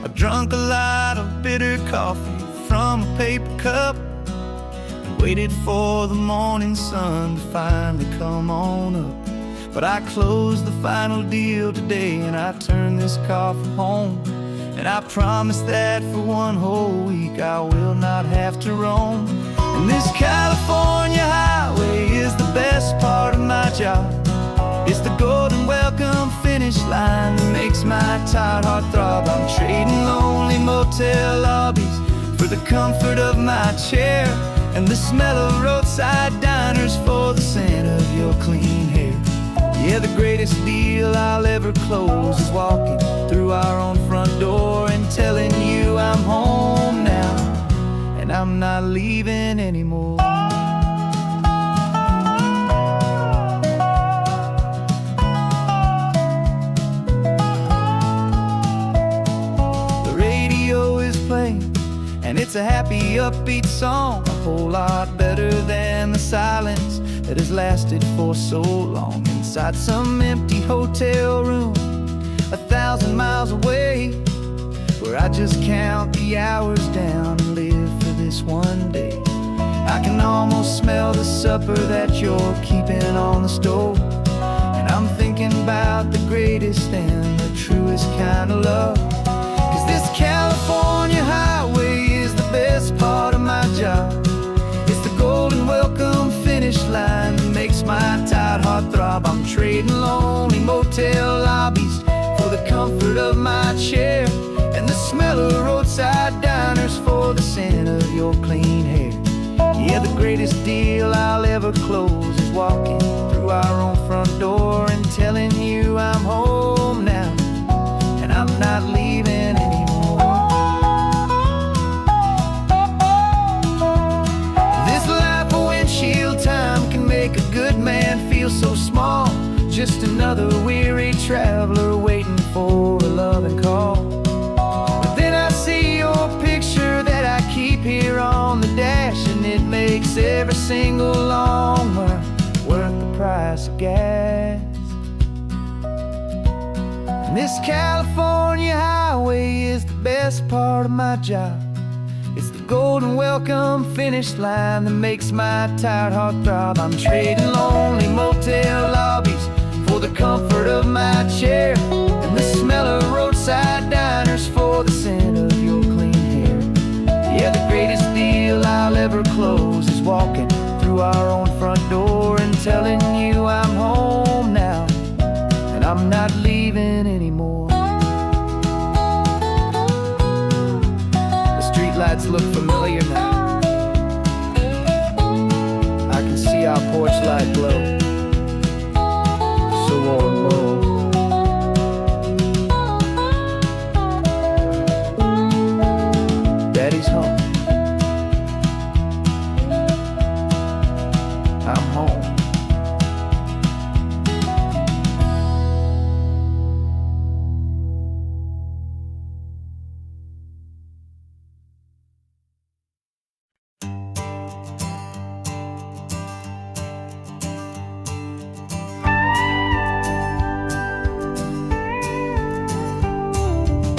[SPEAKER 2] I've drunk a lot of bitter coffee from a paper cup and waited for the morning sun to finally come on up. But I closed the final deal today and I turned this car for home. And I promise that for one whole week I will not have to roam. And this California highway is the best part of my job. It's the golden welcome finish line that makes my tired heart throb. I'm trading lonely motel lobbies for the comfort of my chair and the smell of roadside diners for the scent of your clean hair. Yeah, the greatest deal I'll ever close is walking through our own front door and telling you I'm home now and I'm not leaving anymore. The radio is playing and it's a happy, upbeat song, a whole lot better than the silence that has lasted for so long. Inside some empty hotel room 1,000 miles away, where I just count the hours down and live for this one day. I can almost smell the supper that you're keeping on the stove, and I'm thinking about the greatest and the truest kind of love. 'Cause this California highway is the best part of my job. It's the golden welcome finish line that makes my tired heart throb. I'm trading lonely motel lobbies for the comfort of my chair and the smell of roadside diners for the scent of your clean hair. Yeah, the greatest deal I'll ever close is walking through our own front door and telling you I'm home now and I'm not leaving anymore. This life of windshield time can make a good man feel so small, just another weary traveler waiting for a loving call. But then I see your picture that I keep here on the dash, and it makes every single long mile worth the price of gas. And this California highway is the best part of my job. It's the golden welcome finish line that makes my tired heart throb. I'm trading lonely motel lobbies for the comfort of my chair and the smell of roadside diners for the scent of your clean hair. Yeah, the greatest deal I'll ever close is walking through our own front door and telling you I'm home now and I'm not leaving anymore. The streetlights look familiar now. I can see our porch light glow, so warm, low. Daddy's home. I'm home.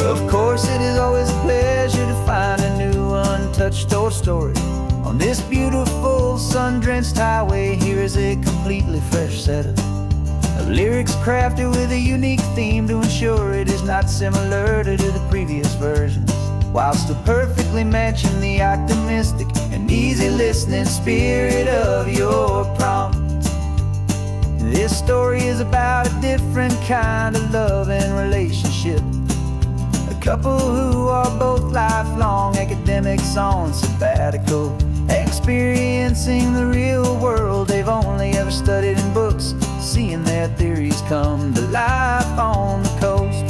[SPEAKER 2] Of course, it is always a pleasure to find a new untouched old story. On this beautiful sun-drenched highway, here is a completely fresh set of lyrics crafted with a unique theme to ensure it is not similar to the previous versions, while still perfectly matching the optimistic and easy listening spirit of your prompt. This story is about a different kind of love and relationship. A couple who are both lifelong academics on sabbatical, experiencing the real world they've only ever studied in books, seeing their theories come to life on the coast.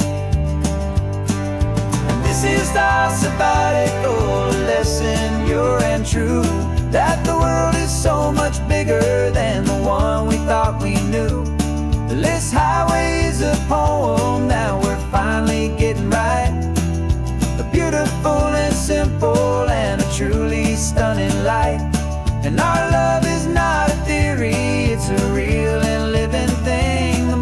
[SPEAKER 2] And this is our sabbatical lesson, pure and true, that the world is so much bigger than the one we thought we knew. This highway is a poem that we're finally getting right, a beautiful and simple and a truly stunning light. And our love is not a theory, it's a real and living thing. The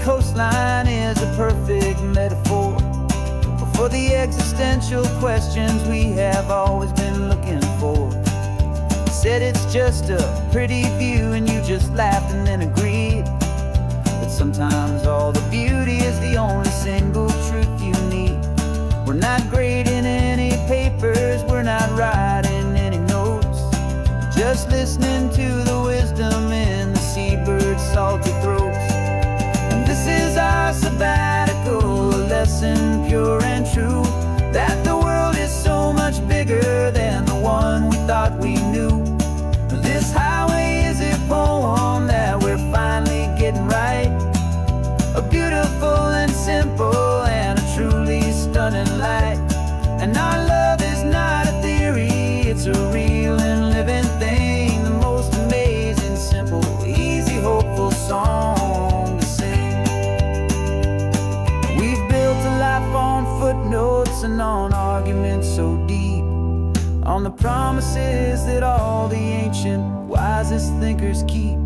[SPEAKER 1] coastline is a perfect metaphor for the existential questions we have always been looking for. Said it's just a pretty view and you just laughed and then agreed. But sometimes all the beauty is the only single truth you need. We're not grading any papers, we're not writing any notes, just listening to the wisdom in the seabird's salty throats. And this is our sabbatical, a lesson pure and true, that the world is so much bigger than the one we thought we knew. This highway is a poem that we're finally getting right, a beautiful and simple and a truly stunning light. And our love is not a theory, it's a real and living thing, the most amazing, simple, easy, hopeful song to sing. We've built a life on footnotes and on arguments so deep, on the promises that all the ancient, wisest thinkers keep.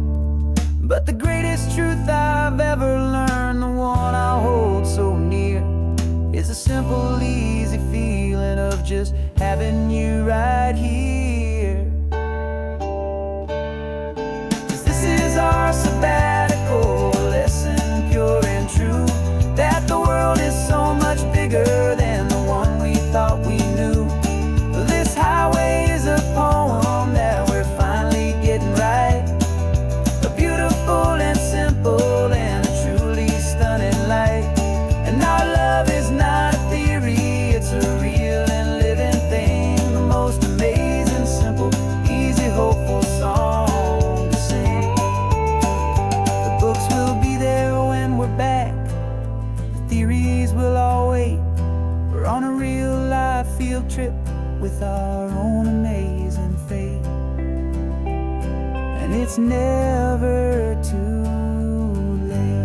[SPEAKER 1] But the greatest truth I've ever learned, the one I hold so near, is a simple, easy feeling of just having you right here. 'Cause this is our sabbatical, lesson pure and true, that the world is so much bigger than the one we thought we knew. This highway is a poem that we're finally getting right, a beautiful and simple and a truly stunning light. And our love is not a theory, it's a real and living thing, the most amazing, simple, easy, hopeful song to sing. The books will be there when we're back, the theories will all wait. We're on a real life field trip with our own amazing fate, and it's never too late.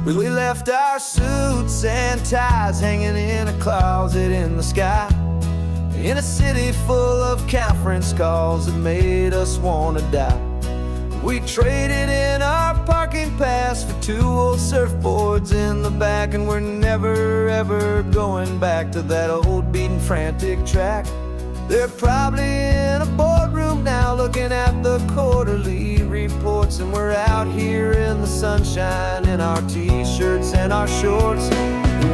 [SPEAKER 2] We left our suits and ties hanging in a closet in the sky, in a city full of conference calls that made us wanna die. We traded in our parking pass for 2 old surfboards in the back, and we're never ever going back to that old beaten frantic track. They're probably in a boardroom now looking at the quarterly reports, and we're out here in the sunshine in our t-shirts and our shorts.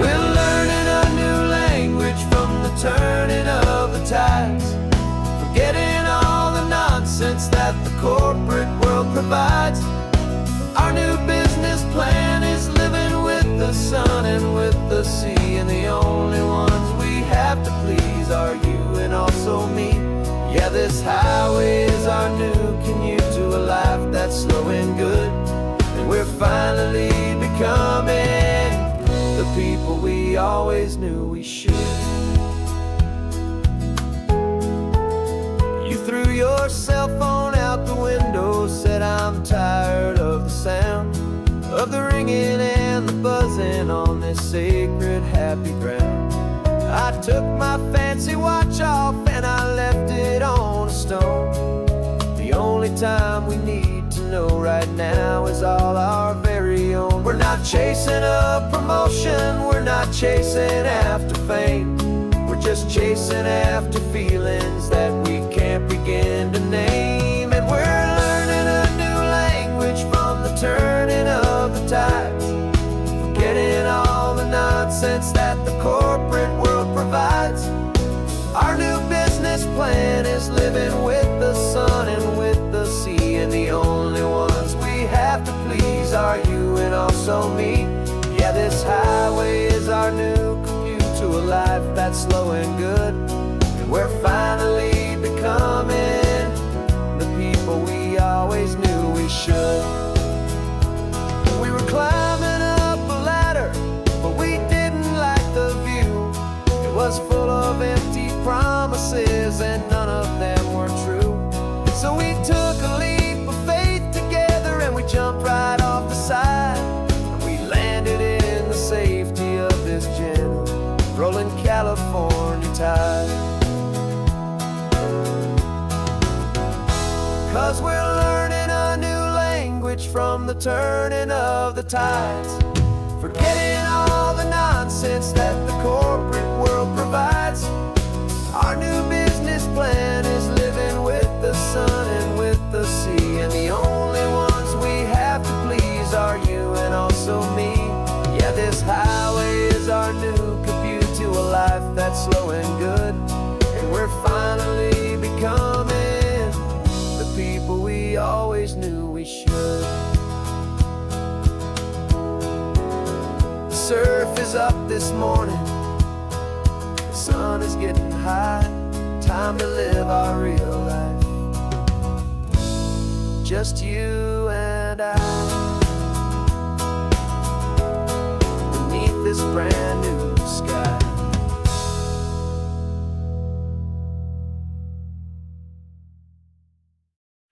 [SPEAKER 2] We're learning a new language from the turning of the tides, forgetting all the nonsense that the corporate world provides. Our new business plan is living with the sun and with the sea, and the only ones we have to please are you and also me. Yeah, this highway is our new commute to a life that's slow and good, and we're finally becoming the people we always knew we should. You threw your cell phone out the window, said I'm tired of the sound of the ringing and the buzzing on this sacred happy ground. I took my fancy watch off and I left it on a stone. The only time we need to know right now is all our very own. We're not chasing a promotion, we're not chasing after fame, we're just chasing after feelings that we can't begin to name. And we're learning a new language from the turning of the tides, forgetting all the nonsense that the corporate world provides. Our new business plan is living with the sun and with the sea, and the only ones we have to please are you and also me. Yeah, this highway is our new commute to a life that's slow and good, and we're finally becoming the people we always knew we should. We were climbing up a ladder, but we didn't like the view. It was full of empty promises and none of them were true. So we took a leap of faith together and we jumped right off the side. And
[SPEAKER 3] tide. 'Cause we're learning a new language from the turning of the tides, forgetting all the nonsense that the corporate world provides. Our new business plan is living with the sun and with the sea, and the only ones we have to please are you and also me. Yeah, this highway is our new commute to a life that's slow and good, and we're finally becoming the people we always knew we should. The surf is up this morning, the sun is getting high, time to live our real life, just you and I, beneath this brand new sky.